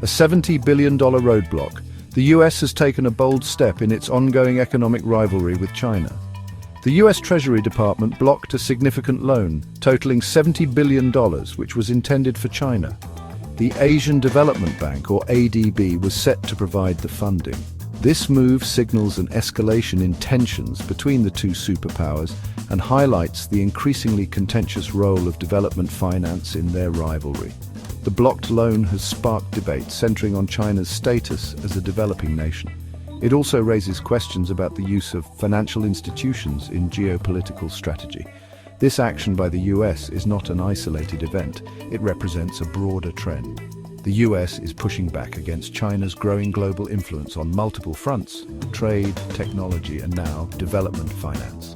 A $70 billion roadblock. The US has taken a bold step in its ongoing economic rivalry with China. The US Treasury Department blocked a significant loan, totaling $70 billion, which was intended for China. The Asian Development Bank, or ADB, was set to provide the funding. This move signals an escalation in tensions between the two superpowers and highlights the increasingly contentious role of development finance in their rivalry. The blocked loan has sparked debate centering on China's status as a developing nation. It also raises questions about the use of financial institutions in geopolitical strategy. This action by the US is not an isolated event. It represents a broader trend. The US is pushing back against China's growing global influence on multiple fronts: trade, technology, and now development finance.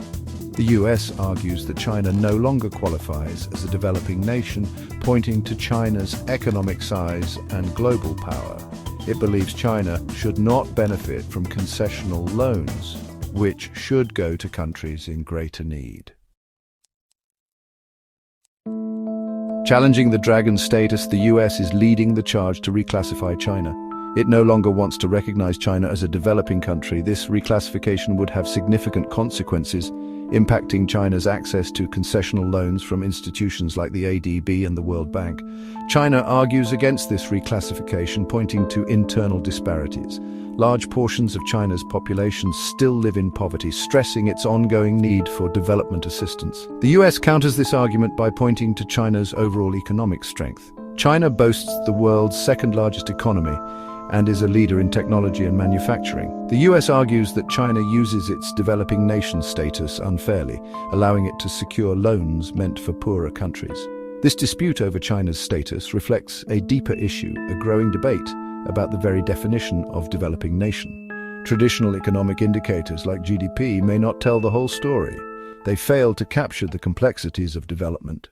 The US argues that China no longer qualifies as a developing nation, pointing to China's economic size and global power. It believes China should not benefit from concessional loans, which should go to countries in greater need. Challenging the dragon status, the US is leading the charge to reclassify China. It no longer wants to recognize China as a developing country. This reclassification would have significant consequences, impacting China's access to concessional loans from institutions like the ADB and the World Bank. China argues against this reclassification, pointing to internal disparities. Large portions of China's population still live in poverty, stressing its ongoing need for development assistance. The US counters this argument by pointing to China's overall economic strength. China boasts the world's second-largest economy and is a leader in technology and manufacturing. The US argues that China uses its developing nation status unfairly, allowing it to secure loans meant for poorer countries. This dispute over China's status reflects a deeper issue, a growing debate about the very definition of developing nation. Traditional economic indicators like GDP may not tell the whole story. They fail to capture the complexities of development.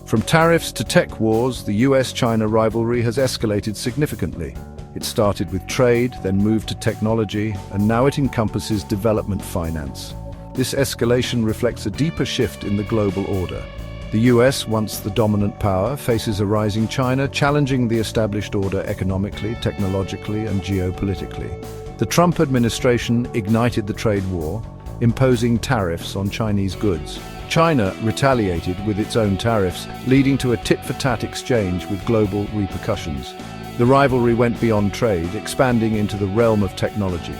From tariffs to tech wars, the US-China rivalry has escalated significantly. It started with trade, then moved to technology, and now it encompasses development finance. This escalation reflects a deeper shift in the global order. The US, once the dominant power, faces a rising China, challenging the established order economically, technologically, and geopolitically. The Trump administration ignited the trade war, imposing tariffs on Chinese goods. China retaliated with its own tariffs, leading to a tit-for-tat exchange with global repercussions. The rivalry went beyond trade, expanding into the realm of technology.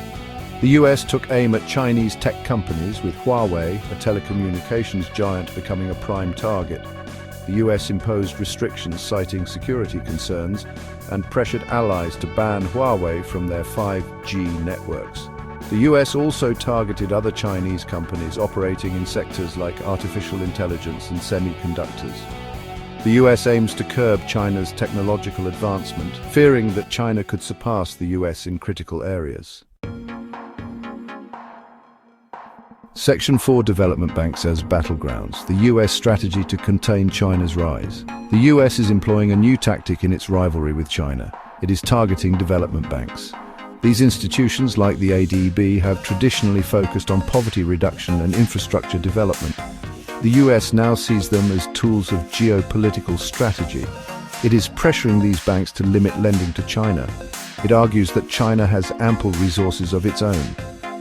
The US took aim at Chinese tech companies, with Huawei, a telecommunications giant, becoming a prime target. The US imposed restrictions citing security concerns and pressured allies to ban Huawei from their 5G networks. The US also targeted other Chinese companies operating in sectors like artificial intelligence and semiconductors. The US aims to curb China's technological advancement, fearing that China could surpass the US in critical areas. Section 4 Development Banks as battlegrounds, the US strategy to contain China's rise. The US is employing a new tactic in its rivalry with China. It is targeting development banks. These institutions, like the ADB, have traditionally focused on poverty reduction and infrastructure development. The US now sees them as tools of geopolitical strategy. It is pressuring these banks to limit lending to China. It argues that China has ample resources of its own.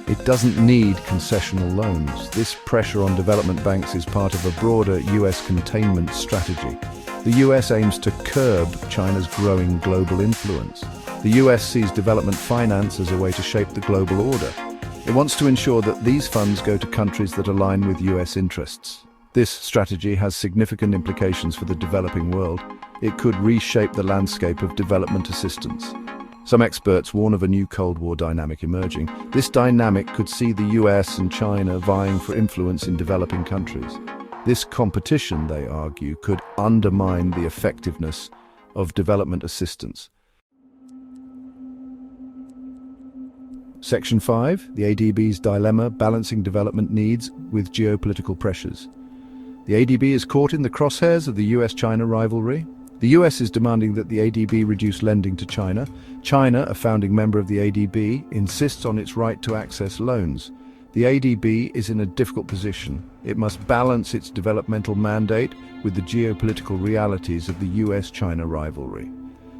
It doesn't need concessional loans. This pressure on development banks is part of a broader US containment strategy. The US aims to curb China's growing global influence. The US sees development finance as a way to shape the global order. It wants to ensure that these funds go to countries that align with US interests. This strategy has significant implications for the developing world. It could reshape the landscape of development assistance. Some experts warn of a new Cold War dynamic emerging. This dynamic could see the US and China vying for influence in developing countries. This competition, they argue, could undermine the effectiveness of development assistance. Section 5, the ADB's dilemma, balancing development needs with geopolitical pressures. The ADB is caught in the crosshairs of the US-China rivalry. The US is demanding that the ADB reduce lending to China. China, a founding member of the ADB, insists on its right to access loans. The ADB is in a difficult position. It must balance its developmental mandate with the geopolitical realities of the US-China rivalry.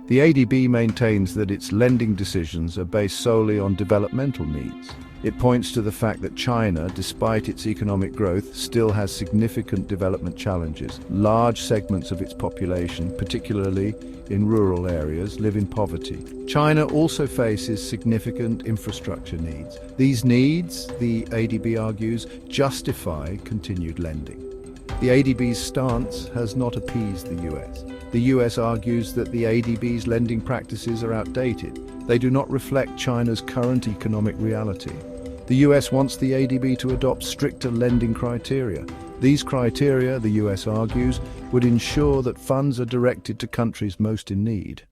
The ADB maintains that its lending decisions are based solely on developmental needs. It points to the fact that China, despite its economic growth, still has significant development challenges. Large segments of its population, particularly in rural areas, live in poverty. China also faces significant infrastructure needs. These needs, the ADB argues, justify continued lending. The ADB's stance has not appeased the US. The US argues that the ADB's lending practices are outdated. They do not reflect China's current economic reality. The US wants the ADB to adopt stricter lending criteria. These criteria, the US argues, would ensure that funds are directed to countries most in need.